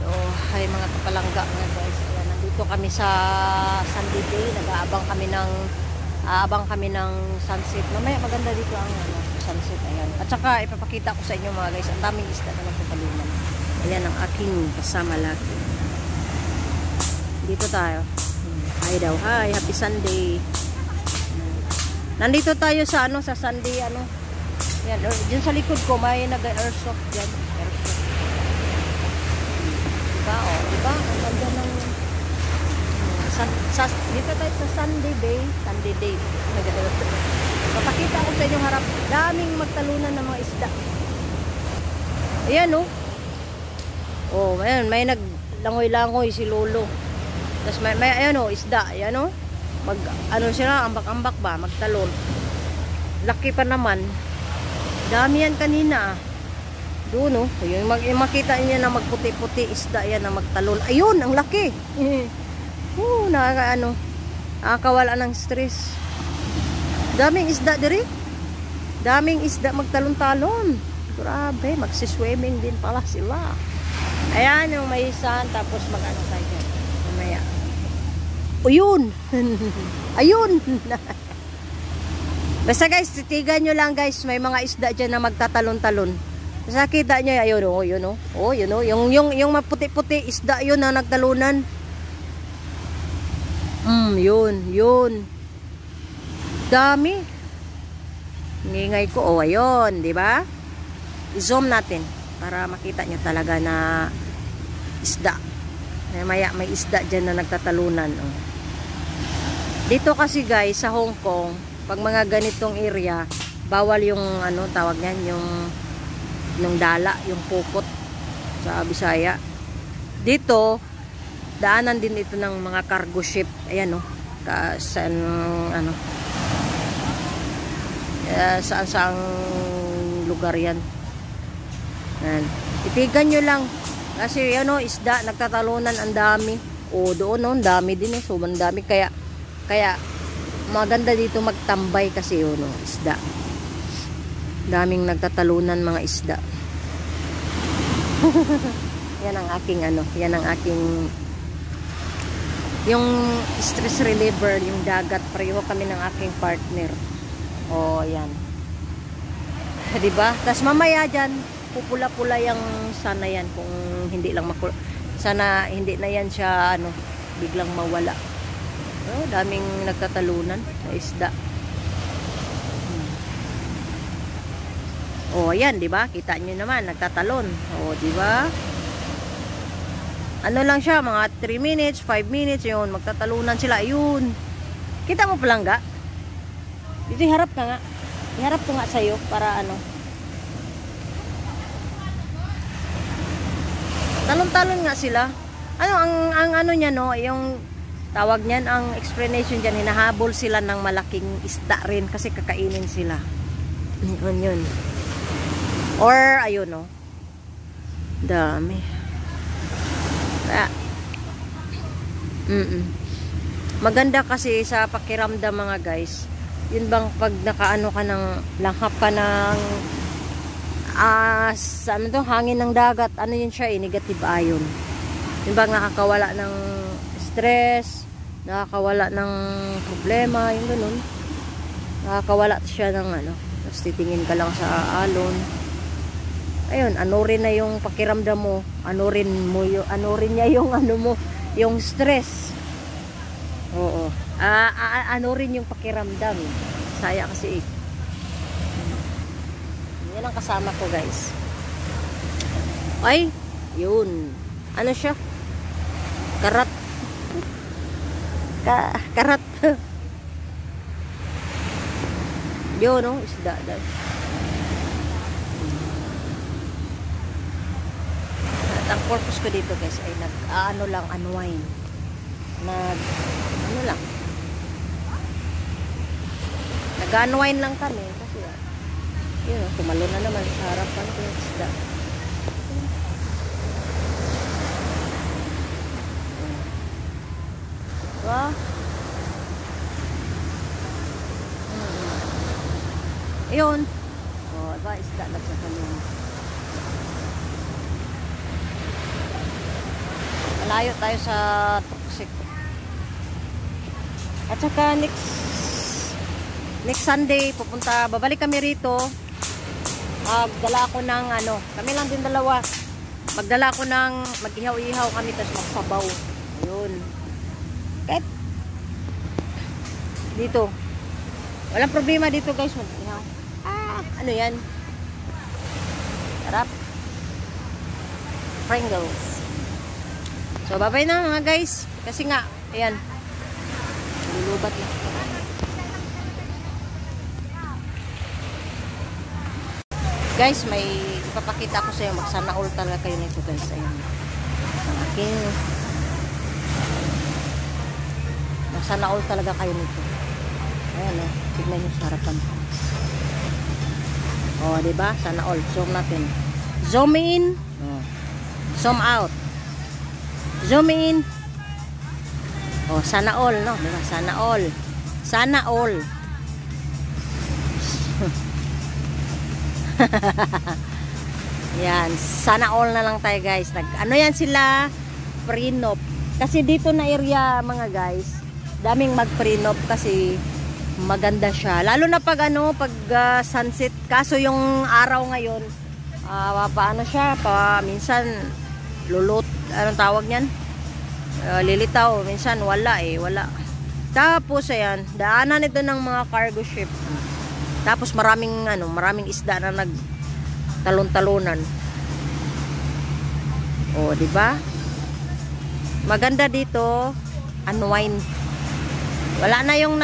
So, ay mga kapalangga mga guys. Ayan, nandito kami sa Sunday Day. Aabang kami ng sunset. Mamaya maganda dito ang sunset. Ayan. At saka ipapakita ko sa inyo mga guys. Ang daming isda na nagtatalunan. Ayan ang aking kasama laki. Dito tayo. Hi daw. Hi. Happy Sunday. Nandito tayo sa sa Sunday Yan, dyan sa likod ko may nag-airsoft dyan. Airsoft. Diba? Diba? Ang ganda ng dito tayo sa Sunday Day. Sunday Day. Papakita ko sa inyong harap. Daming magtalunan ng mga isda. Ayan Oh, ayan, may naglangoy-langoy si Lolo. Tapos may ayan isda. Ayan sila, ambak-ambak ba? Magtalon. Laki pa naman. Dami yan kanina. Doon yung makita niya na magputi-puti isda yan na magtalon. Ayun, ang laki. Nakakawala ng stress. Daming isda diri. Daming isda magtalon-talon. Grabe, magsiswimming din pala sila. Ayan yung maisan, tapos tayo dyan. Mamaya. Ayun. Ayun. Basta guys, titigan nyo lang guys, may mga isda dyan na magtatalon-talon. Basta kita nyo, ayun yung maputi-puti isda yun na nagtalunan. Yun. Dami. Ngingay ko, ayun, di ba? I-zoom natin para makita nyo talaga na isda. Maya may isda dyan na nagtatalunan. Dito kasi guys, sa Hong Kong, pag mga ganitong area, bawal yung tawag niyan, yung dala, yung pupot sa Bisaya. Dito, daanan din ito ng mga cargo ship. Ayan saan lugar yan. Ayan. Titigan nyo lang. Kasi isda, nagtatalunan, ang dami. Doon ang dami din sobrang dami. Kaya maganda dito magtambay kasi isda. Daming nagtatalunan mga isda. Yan ang aking yung stress reliever, yung dagat. Pareho kami ng aking partner. Yan. Diba? Tas mamaya dyan, pupula-pula yung sana yan. Kung hindi lang sana hindi na yan siya biglang mawala. Daming nagtatalunan na isda. Ayan, di ba? Kita nyo naman, nagtatalon. Di ba? Lang siya, mga 3 minutes, 5 minutes, yun, magtatalunan sila. Ayun. Kita mo palangga? Dito, iharap ka nga. Iharap ko nga sa'yo para talon-talon nga sila. Ang niya, yung tawag niyan, ang explanation dyan, hinahabol sila ng malaking isda rin kasi kakainin sila. Yun. Or, ayun dami. Maganda kasi sa pakiramdam mga guys. Yun bang pag nakaano ka ng langhap ka ng hangin ng dagat, yun siya negative ion. Yun bang nakakawala ng stress, nakakawala ng problema, yung ganun. Nakakawala siya ng tapos titingin ka lang sa alon. Ayun, rin na yung pakiramdam mo, rin niya yung yung stress. Oo. Rin yung pakiramdam. Saya kasi yan ang kasama ko guys. Ay, yun. Siya? Karat. Karat. Yun, isda dahil. At ang purpose ko dito guys ay unwind. Nag-unwind lang kami kasi yun, tumalo na naman sa harapan ko yung isda. Diba? Ayun. Diba isda nagsasalong. malayo tayo sa toxic. At saka next Sunday babalik kami rito. Magdala ako ng kami lang din dalawa. Magdala ako ng mag-ihaw-ihaw kami tapos magsabaw. Ayun. Kahit dito. Walang problema dito guys mag-ihaw. Ano yan? Sarap. Pringles. So bye-bye na mga guys. Kasi nga, ayan. Lulubat na. Guys, may ipapakita ko sa iyo. Magsana all talaga kayo nito guys. Ayan. Ang aking magsana all talaga kayo nito. Ayan o. Tignan nyo sa harapan. O, diba? Sana all. Zoom natin. Zoom in. Zoom out. Zoom in. O, sana all, no? Diba? Sana all. Sana all. Yan. Sana all na lang tayo, guys. Ano yan sila? Prenup. Kasi dito na area, mga guys, daming mag-prenup kasi maganda siya. Lalo na pag pag sunset. Kaso yung araw ngayon, paano siya? Minsan, anong tawag niyan? Lilitaw. Minsan, wala eh. Wala. Tapos, ayan, daanan ito ng mga cargo ship. Tapos, maraming isda na nagtalon-talunan. O, diba? Maganda dito, unwind. Wala na yung